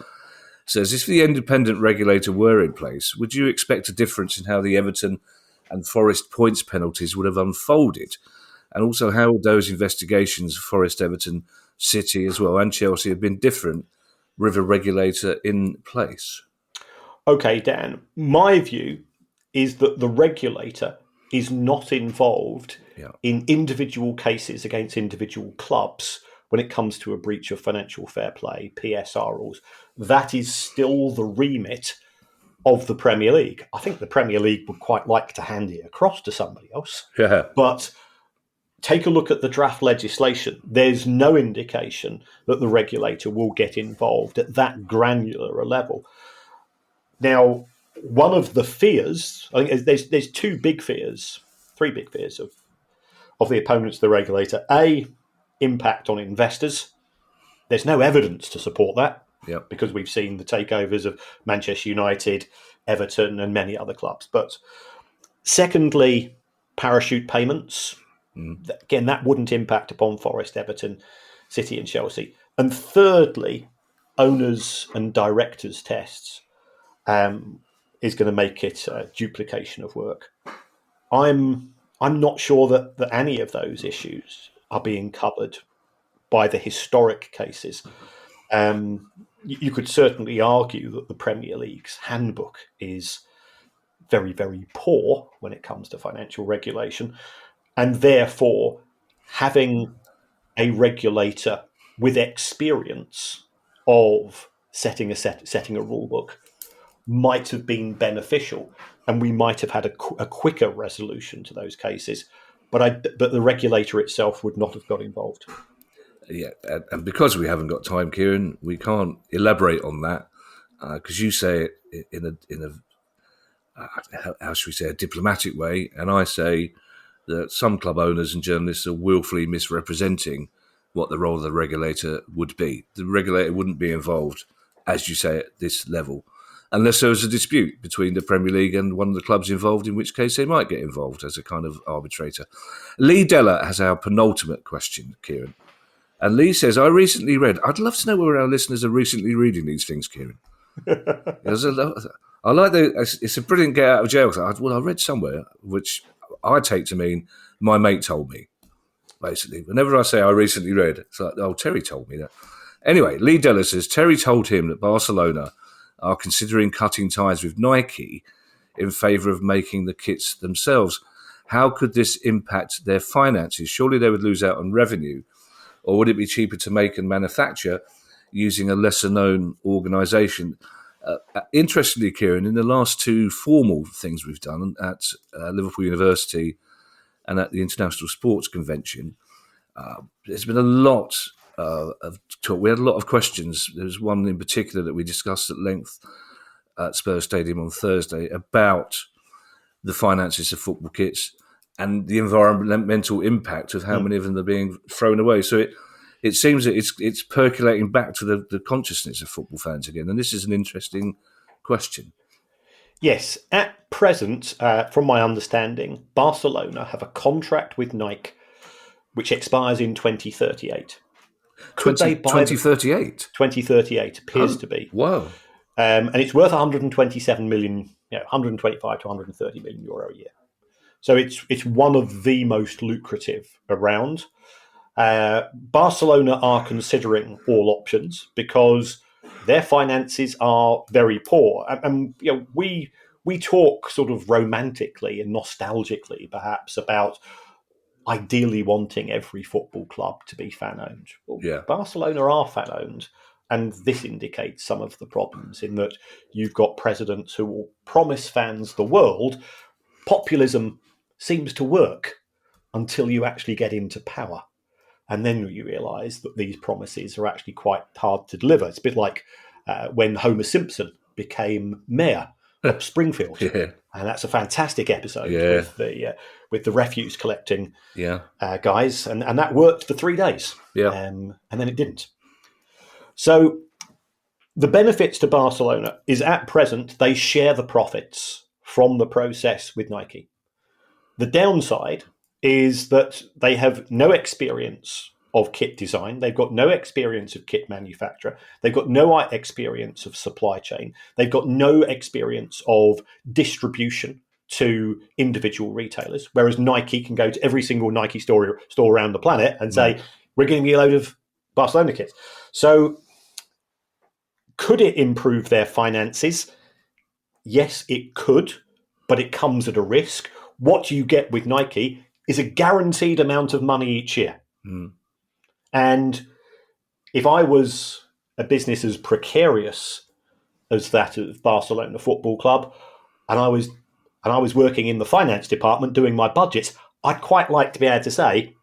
says, if the independent regulator were in place, would you expect a difference in how the Everton and Forest points penalties would have unfolded? And also, how would those investigations, Forest, Everton, City as well, and Chelsea, have been different with a regulator in place? Okay, Dan, my view is that the regulator is not involved in individual cases against individual clubs when it comes to a breach of financial fair play, PSR rules. That is still the remit of the Premier League. I think the Premier League would quite like to hand it across to somebody else. Yeah. But take a look at the draft legislation. There's no indication that the regulator will get involved at that granular a level. Now, one of the fears, I think there's three big fears of the opponents of the regulator. A, impact on investors. There's no evidence to support that because we've seen the takeovers of Manchester United, Everton, and many other clubs. But secondly, parachute payments. Again, that wouldn't impact upon Forest, Everton, City and Chelsea. And thirdly, owners and directors tests is going to make it a duplication of work. I'm not sure that any of those issues are being covered by the historic cases. You could certainly argue that the Premier League's handbook is very, very poor when it comes to financial regulation. And therefore, having a regulator with experience of setting a rule book might have been beneficial, and we might have had a quicker resolution to those cases. But the regulator itself would not have got involved. Yeah, and because we haven't got time, Kieran, we can't elaborate on that because you say it in a how should we say, a diplomatic way, and I say that some club owners and journalists are willfully misrepresenting what the role of the regulator would be. The regulator wouldn't be involved, as you say, at this level, unless there was a dispute between the Premier League and one of the clubs involved, in which case they might get involved as a kind of arbitrator. Lee Della has our penultimate question, Kieran. And Lee says, I recently read... I'd love to know where our listeners are recently reading these things, Kieran. I like it's a brilliant get out of jail. I read somewhere, which I take to mean my mate told me, basically. Whenever I say I recently read, it's like, oh, Terry told me that. Anyway, Lee Della says, Terry told him that Barcelona are considering cutting ties with Nike in favour of making the kits themselves. How could this impact their finances? Surely they would lose out on revenue. Or would it be cheaper to make and manufacture using a lesser-known organisation? Interestingly, Kieran, in the last two formal things we've done at Liverpool University and at the International Sports Convention, there's been a lot of talk. We had a lot of questions. There was one in particular that we discussed at length at Spurs Stadium on Thursday about the finances of football kits and the environmental impact of how many of them are being thrown away. So it seems that it's percolating back to the consciousness of football fans again. And this is an interesting question. Yes, at present, from my understanding, Barcelona have a contract with Nike which expires in 2038. Could they buy 2038? 2038 appears to be. Wow. And it's worth 127 million, 125 to 130 million euro a year. So it's one of the most lucrative around. Barcelona are considering all options because their finances are very poor. And we talk sort of romantically and nostalgically, perhaps, about ideally wanting every football club to be fan-owned. Well, yeah. Barcelona are fan-owned, and this indicates some of the problems in that you've got presidents who will promise fans the world. Populism seems to work until you actually get into power. And then you realise that these promises are actually quite hard to deliver. It's a bit like when Homer Simpson became mayor of Springfield. Yeah. And that's a fantastic episode with the refuse collecting guys. And that worked for 3 days. Yeah. And then it didn't. So the benefits to Barcelona is at present they share the profits from the process with Nike. The downside is that they have no experience of kit design. They've got no experience of kit manufacture. They've got no experience of supply chain. They've got no experience of distribution to individual retailers, whereas Nike can go to every single Nike store around the planet and say, we're giving you a load of Barcelona kits. So could it improve their finances? Yes, it could, but it comes at a risk. What you get with Nike is a guaranteed amount of money each year. And if I was a business as precarious as that of Barcelona Football Club, and I was working in the finance department doing my budgets, I'd quite like to be able to say,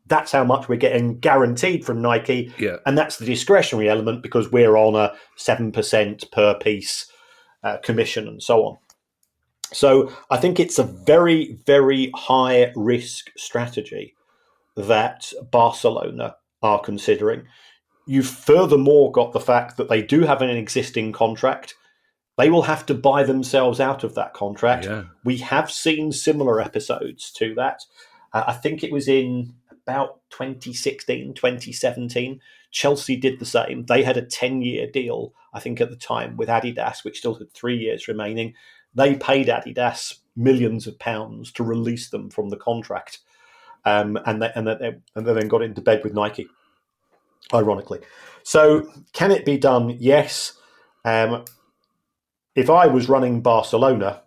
that's how much we're getting guaranteed from Nike. Yeah. And that's the discretionary element because we're on a 7% per piece commission and so on. So I think it's a very, very high risk strategy that Barcelona are considering. You've furthermore got the fact that they do have an existing contract. They will have to buy themselves out of that contract. Yeah. We have seen similar episodes to that. I think it was in about 2016, 2017. Chelsea did the same. They had a 10-year deal, I think at the time, with Adidas, which still had 3 years remaining. They paid Adidas millions of pounds to release them from the contract. And they then got into bed with Nike, ironically. So can it be done? Yes. If I was running Barcelona,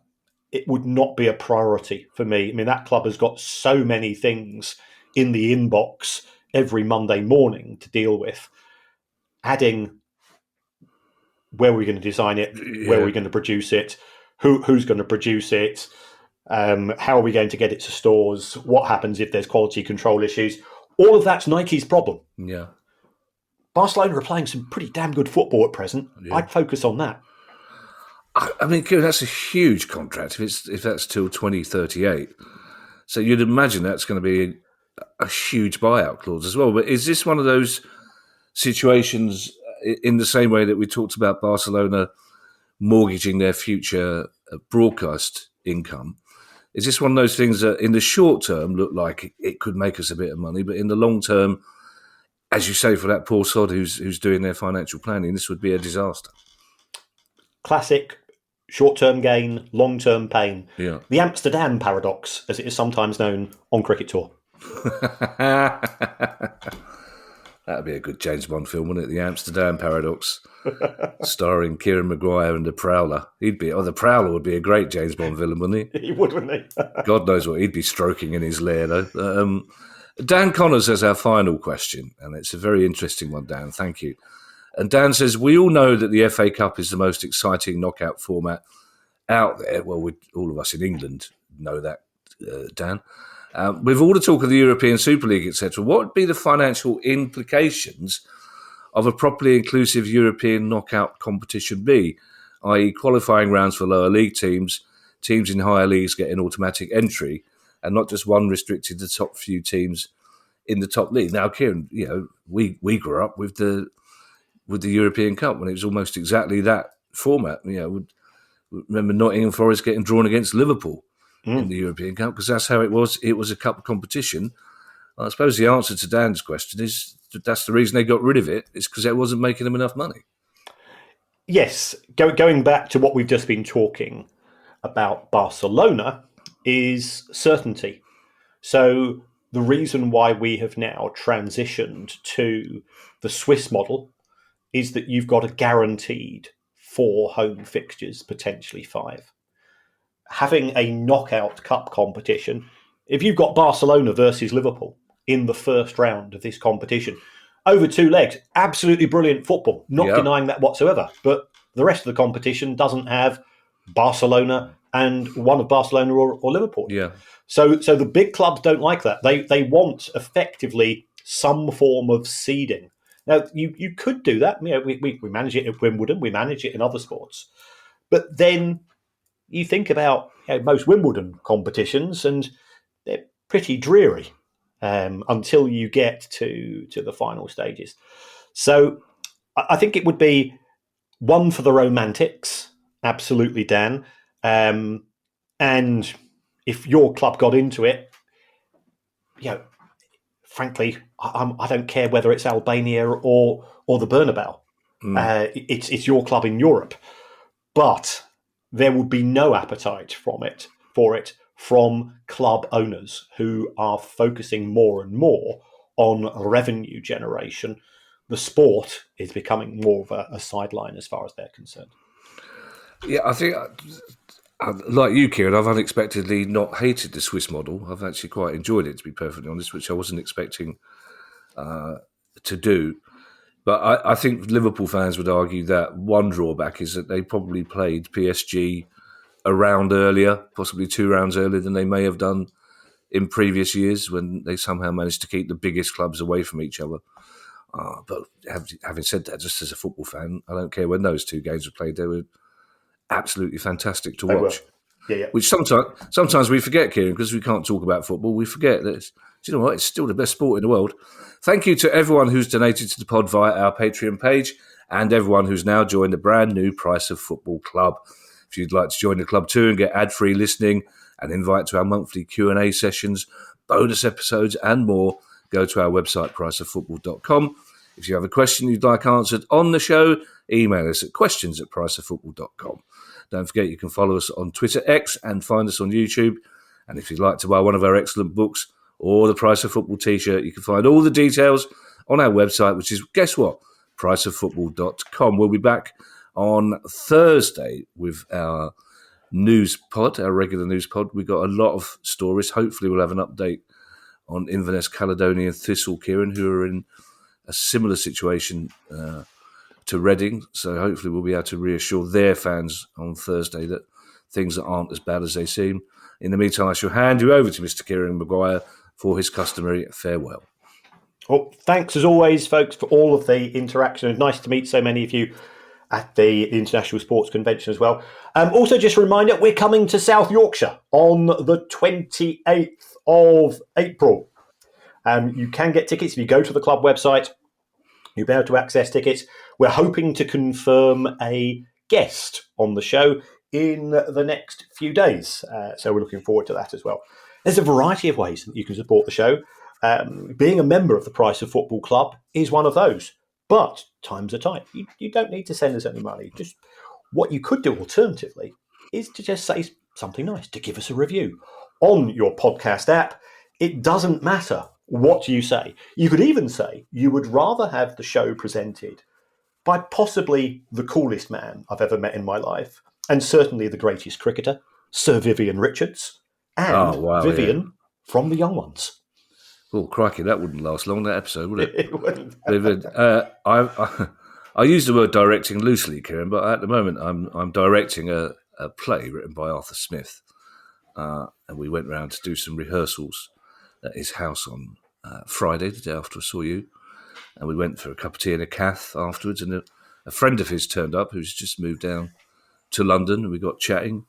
it would not be a priority for me. I mean, that club has got so many things in the inbox every Monday morning to deal with. Adding where we're going to design it, where we're going to produce it, who's going to produce it, how are we going to get it to stores, what happens if there's quality control issues. All of that's Nike's problem. Yeah. Barcelona are playing some pretty damn good football at present. Yeah. I'd focus on that. I mean, Kieran, that's a huge contract if that's till 2038. So you'd imagine that's going to be a huge buyout clause as well. But is this one of those situations in the same way that we talked about Barcelona mortgaging their future broadcast income? Is this one of those things that in the short term look like it could make us a bit of money, but in the long term, as you say, for that poor sod who's doing their financial planning, this would be a disaster? Classic short-term gain, long-term pain. Yeah. The Amsterdam paradox, as it is sometimes known on Cricket Tour. That'd be a good James Bond film, wouldn't it? The Amsterdam Paradox, starring Kieran Maguire and the Prowler. The Prowler would be a great James Bond villain, wouldn't he? He would, wouldn't he? God knows what he'd be stroking in his lair, though. Dan Connors has our final question, and it's a very interesting one, Dan. Thank you. And Dan says, we all know that the FA Cup is the most exciting knockout format out there. Well, all of us in England know that, Dan. With all the talk of the European Super League, etc., what would be the financial implications of a properly inclusive European knockout competition be, i.e. qualifying rounds for lower league teams in higher leagues getting automatic entry, and not just one restricted to the top few teams in the top league. Now, Kieran, we grew up with the European Cup when it was almost exactly that format. Remember Nottingham Forest getting drawn against Liverpool in the European Cup because that's how it was. It was a cup competition. I suppose the answer to Dan's question is that's the reason they got rid of it. It's because it wasn't making them enough money. Yes, going back to what we've just been talking about, Barcelona is certainty. So the reason why we have now transitioned to the Swiss model is that you've got a guaranteed 4 home fixtures, potentially 5. Having a knockout cup competition, if you've got Barcelona versus Liverpool in the first round of this competition, over 2 legs, absolutely brilliant football, not denying that whatsoever. But the rest of the competition doesn't have Barcelona and one of Barcelona or Liverpool. Yeah. So the big clubs don't like that. They want effectively some form of seeding. Now, you could do that. We manage it at Wimbledon. We manage it in other sports. But then you think about most Wimbledon competitions, and they're pretty dreary until you get to the final stages. So I think it would be one for the romantics, absolutely, Dan. And if your club got into it, frankly, I don't care whether it's Albania or the Bernabeu. It's your club in Europe, but there would be no appetite for it from club owners who are focusing more and more on revenue generation. The sport is becoming more of a sideline as far as they're concerned. Yeah, I think, like you, Kieran, I've unexpectedly not hated the Swiss model. I've actually quite enjoyed it, to be perfectly honest, which I wasn't expecting to do. But I think Liverpool fans would argue that one drawback is that they probably played PSG a round earlier, possibly 2 rounds earlier than they may have done in previous years when they somehow managed to keep the biggest clubs away from each other. But having said that, just as a football fan, I don't care when those 2 games were played. They were absolutely fantastic to watch. Yeah. Which sometimes we forget, Kieran, because we can't talk about football. We forget that, do you know what? It's still the best sport in the world. Thank you to everyone who's donated to the pod via our Patreon page and everyone who's now joined the brand new Price of Football Club. If you'd like to join the club too and get ad-free listening and invite to our monthly Q&A sessions, bonus episodes and more, go to our website, priceoffootball.com. If you have a question you'd like answered on the show, email us at questions@priceoffootball.com. Don't forget you can follow us on Twitter X and find us on YouTube. And if you'd like to buy one of our excellent books or the Price of Football t-shirt, you can find all the details on our website, which is, guess what? priceoffootball.com. We'll be back on Thursday with our news pod, our regular news pod. We've got a lot of stories. Hopefully we'll have an update on Inverness, Caledonian Thistle, Kieran, who are in a similar situation to Reading. So hopefully we'll be able to reassure their fans on Thursday that things aren't as bad as they seem. In the meantime, I shall hand you over to Mr. Kieran Maguire for his customary farewell. Well, thanks as always, folks, for all of the interaction. It's nice to meet so many of you at the International Sports Convention as well. Also, just a reminder, we're coming to South Yorkshire on the 28th of April. You can get tickets if you go to the club website. You'll be able to access tickets. We're hoping to confirm a guest on the show in the next few days. So we're looking forward to that as well. There's a variety of ways that you can support the show. Being a member of the Price of Football Club is one of those. But times are tight. You don't need to send us any money. Just what you could do alternatively is to just say something nice, to give us a review on your podcast app. It doesn't matter what you say. You could even say you would rather have the show presented by possibly the coolest man I've ever met in my life, and certainly the greatest cricketer, Sir Vivian Richards, and Vivian from the Young Ones. Oh, crikey, that wouldn't last long, that episode, would it? It wouldn't. I use the word directing loosely, Kieran, but at the moment I'm directing a play written by Arthur Smith. And we went round to do some rehearsals at his house on Friday, the day after I saw you. And we went for a cup of tea and a cath afterwards. And a friend of his turned up who's just moved down to London. And we got chatting.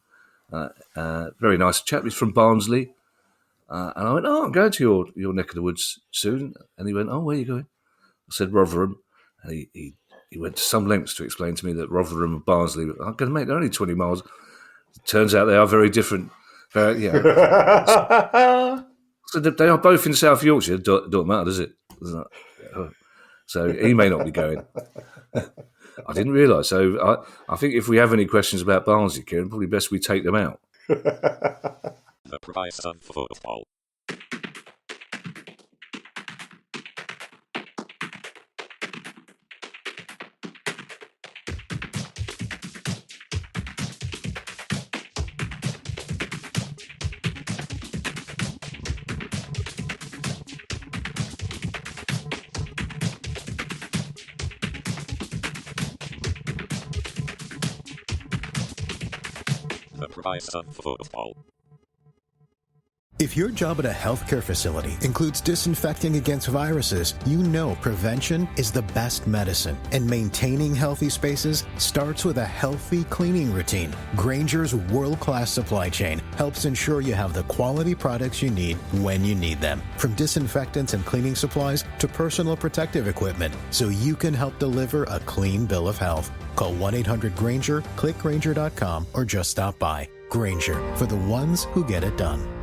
Very nice chap. He's from Barnsley. And I went, I'm going to your neck of the woods soon. And he went, where are you going? I said, Rotherham. And he went to some lengths to explain to me that Rotherham and Barnsley, I'm going to make, they're only 20 miles. It turns out they are very different. So they are both in South Yorkshire. Don't matter, does it? So he may not be going. I didn't realise. So I think if we have any questions about Barnsley, Kieran, probably best we take them out. The price of football. The price of football. If your job at a healthcare facility includes disinfecting against viruses, you know prevention is the best medicine. And maintaining healthy spaces starts with a healthy cleaning routine. Grainger's world-class supply chain helps ensure you have the quality products you need when you need them. From disinfectants and cleaning supplies to personal protective equipment, so you can help deliver a clean bill of health. Call 1-800-GRAINGER, click Grainger.com, or just stop by. Grainger, for the ones who get it done.